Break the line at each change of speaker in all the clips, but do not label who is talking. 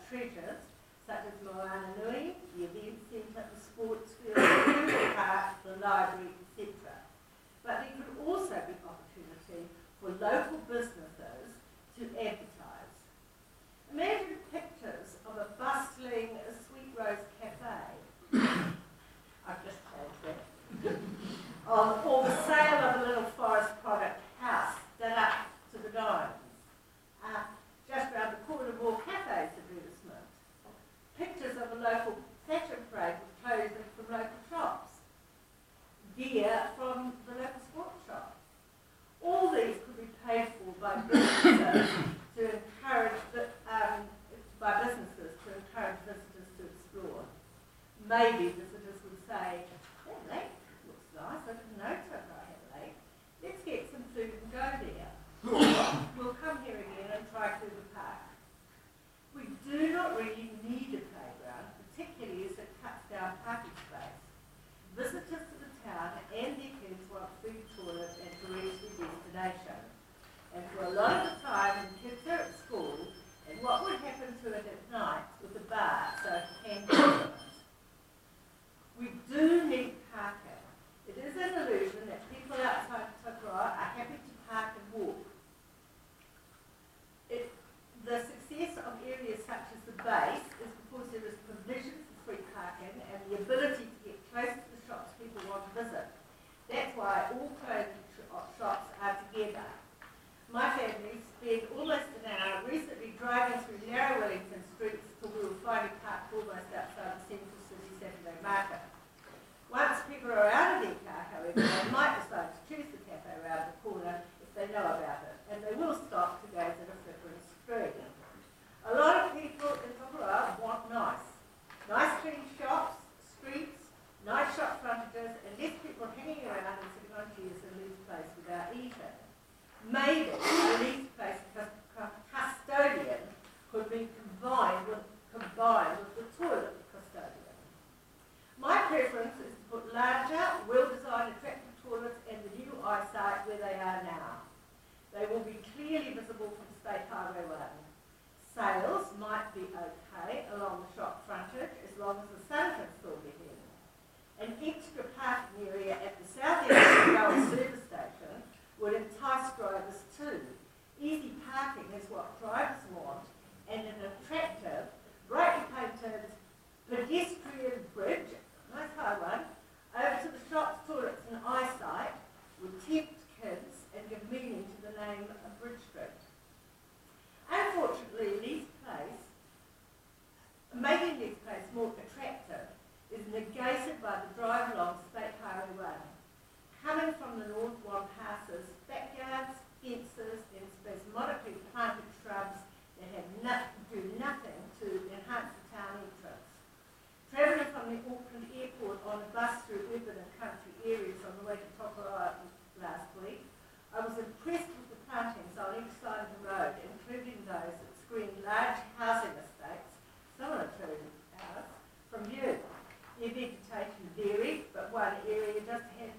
treasures such as Moana Nui, the event centre, the sports field, the park, the library, etc. But there could also be opportunity for local businesses to advertise. Imagine pictures of a bustling Sweet Rose Cafe. I've just changed that. Or the sale of a little forest product house done up to the nines. Just around the corner, more cafes advertisement. Pictures of a local fashion parade with clothing from local shops. Gear from the local sports shop. All these could be paid for by businesses to encourage visitors to explore. Maybe visitors would say, that lake looks nice, I didn't know I had a lake. Let's get some food and go there. We'll come here again and try Cooper Park. We do not really need a playground, particularly as it cuts down parking space. Visitors to the town and their kids want food, toilet and to reach their destination. And for a lot of the time when kids are at school, and what would happen to it at night with a bar so it can be filmed. We do need parking. It is an illusion that people outside Tokoroa are happy to park and walk. The success of areas such as the base is because there is provision for free parking and the ability to get close to the shops people want to visit. That's why all clothing shops are together. My family spent almost an hour recently driving through narrow Wellington streets till we were finally parked almost outside the Central City Saturday Market. Once people are out of their car, however, they might decide to choose the cafe around the corner if they know about it, and they will stop to gaze at a flickering screen. A lot of people in Tokoroa want nice clean shops, streets, nice shop frontages, and less people hanging around and sitting on chairs in Lee's Place without eating. Maybe a Lee's Place custodian could be combined with the toilet custodian. My preference is to put larger, well-designed, attractive toilets and the new eyesight where they are now. They will be clearly visible from State Highway 1. Sales might be okay along the shop frontage as long as the sun can still get in. An extra parking area at the south end of the Gold service station would entice drivers too. Easy parking is what drivers want, and an attractive, brightly painted pedestrian bridge, nice high one, over to the shops, toilets and eyesight would tempt kids and give meaning to the name of Bridge Street. Unfortunately, making Lee's Place more attractive is negated by the drive along State Highway 1. Coming from the north, one passes backyards, fences, and spasmodically planted shrubs that do nothing to enhance the town entrance. Travelling from the Auckland airport on a bus through urban and country areas on the way to Tokoroa last week, I was impressed with the plantings on each side of the road, including those that screened large housing estates, similar to ours, from view. The vegetation varied, but one area just had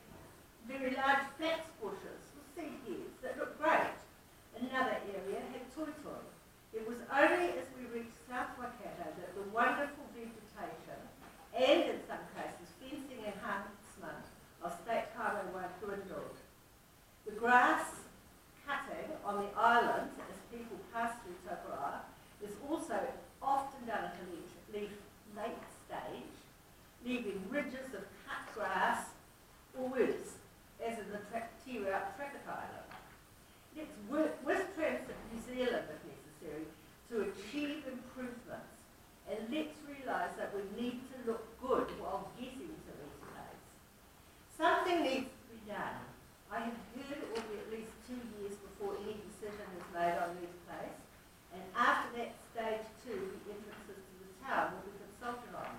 very large flax bushes with seed heads that looked great. Another area had toitoi. It was only as we reached South Waikato that the wonderful vegetation and, in some cases, fencing enhancement of State Highway 1 dwindled. The grass cutting on the islands as people pass through Tokoroa is also often done at a late stage, leaving ridges of cut grass or worse, as in the T-Route traffic island. Let's work with Transit New Zealand if necessary to achieve improvements, and let's realise that we need to look good while getting to Lee's Place. Something needs to be done. I have heard it will be at least 2 years before any decision is made on Lee's Place, and after that, stage 2, the entrances to the town will be consulted on.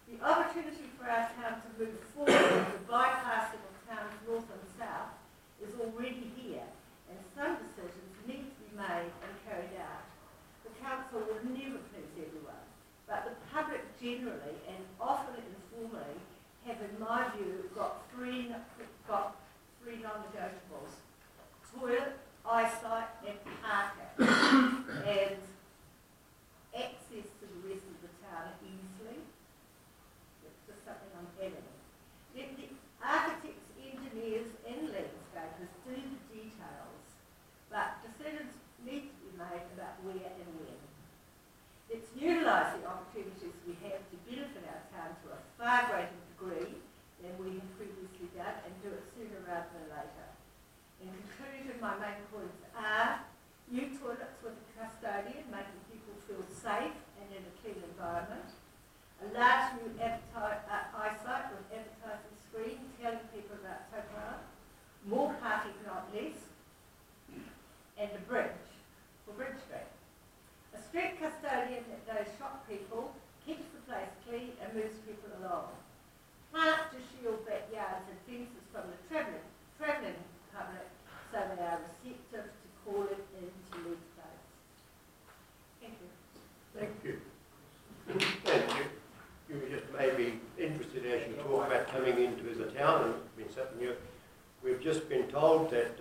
The opportunity for our town to move forward with the bypassing of towns north and south is already here, and some decisions need to be made and carried out. The council will never please everyone, but the public generally, and often informally, have, in my view, got three non-negotiables: toilet, eyesight, and parking, and access my main points are new toilets with a custodian, making people feel safe and in a clean environment. A large new eyesight with advertising screen telling people about Tokoroa. More parking, not less. And a bridge for Bridge Street. A street custodian that knows shop people, keeps the place clean and moves people along. Plant to shield backyards and fences from the travelling public so they are receptive to calling in to leave place. Thank you.
Thank you. And you were just maybe interested as you talk about coming into the town, and it's been something we've just been told that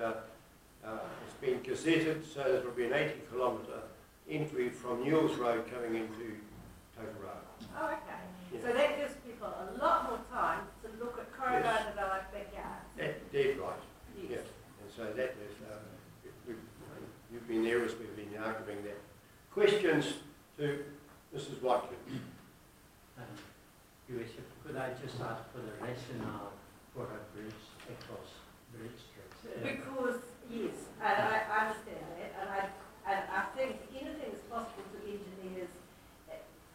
it's been gazetted, so there will be an 80-kilometre entry from Newells Road coming into Tokoroa.
Oh, okay.
Yeah.
So that gives people a lot more time to look at Corridor Developed backyards.
That's dead right.
Yes.
Yeah. And so that is, you've been there as we've been arguing that. Questions to Mrs. Watkins?
Your Worship, could I just ask for the rationale for a bridge across Bridge Street?
Because, yes, and I understand that, and I think anything is possible to engineers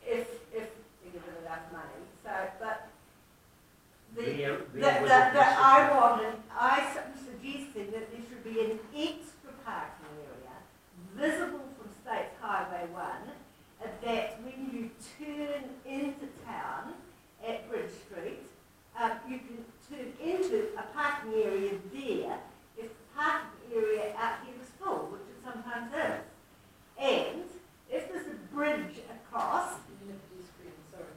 if they give them enough money. So, but I'm suggesting that there should be an extra parking area visible from States Highway 1, that when you turn into town at Bridge Street, you can turn into a parking area there if the parking area out here is full, which it sometimes is. And if there's a bridge across,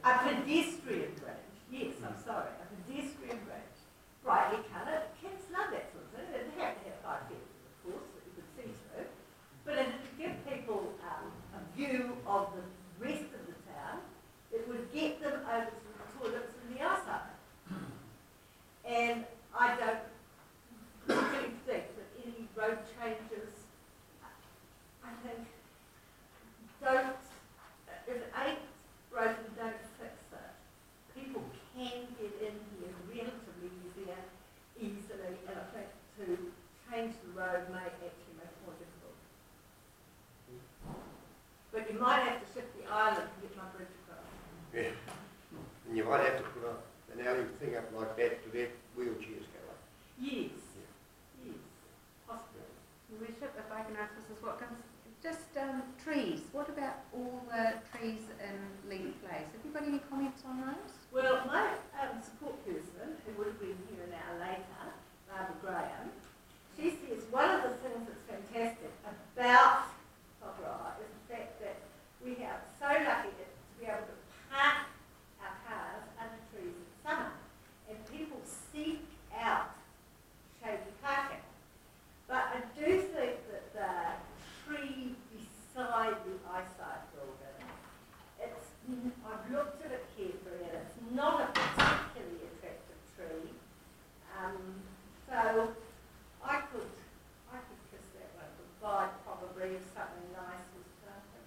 a pedestrian bridge, yes, I'm sorry, a pedestrian bridge, brightly coloured, kids love that sort of thing. They have to have high fences, of course, that you could see through. But it would give people a view of the rest of the town. It would get them over to the toilets and the outside. And I don't really think that any road changes, I think, if it ain't broken, don't fix it. People can get in here relatively easily, and I think to change the road may actually make it more difficult. But you might have to shift the island to get my bridge across.
Yeah. And you might have to put an alley thing up like that to let wheelchairs go up.
Yes. Yeah. Yes. Possibly.
Your Worship, if I can ask Mrs. Watkins, just trees. What about all the trees in Leith Place? Have you got any comments on those?
Well, my support person, who would have been here an hour later, Barbara Graham, she says one of the things that's fantastic about Tokoroa is the fact that we are so lucky to be able to park our cars under trees in summer, and people seek out shady parking. But I do think that the tree beside the eyesight building, I've looked at it carefully, and it's not a particularly attractive tree. So I could kiss that one goodbye probably if something nice was planted.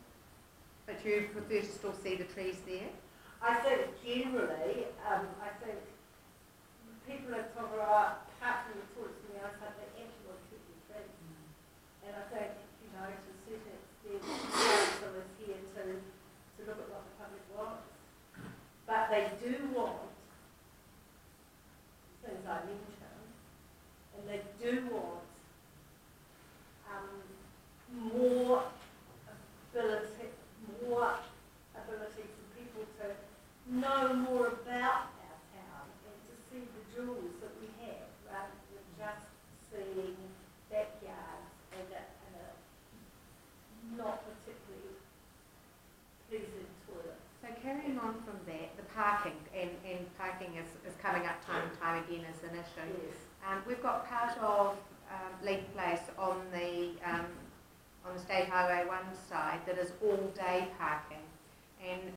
But you prefer to still see the trees there?
I think generally, I think people in Tokoroa, apart from the tourists in the outside, they actually want to keep the trees. And I think, to a certain extent, the council is here to look at what the public wants. But they do want things I mentioned, and they do want more ability for people to know more about our town and to see the jewels that we have, rather than just seeing backyards and a not particularly pleasing toilet.
So carrying on from that, the parking, and parking is coming up time and time again as an issue.
Yes.
We've got part of Leith Place on the State Highway 1 side that is all day parking.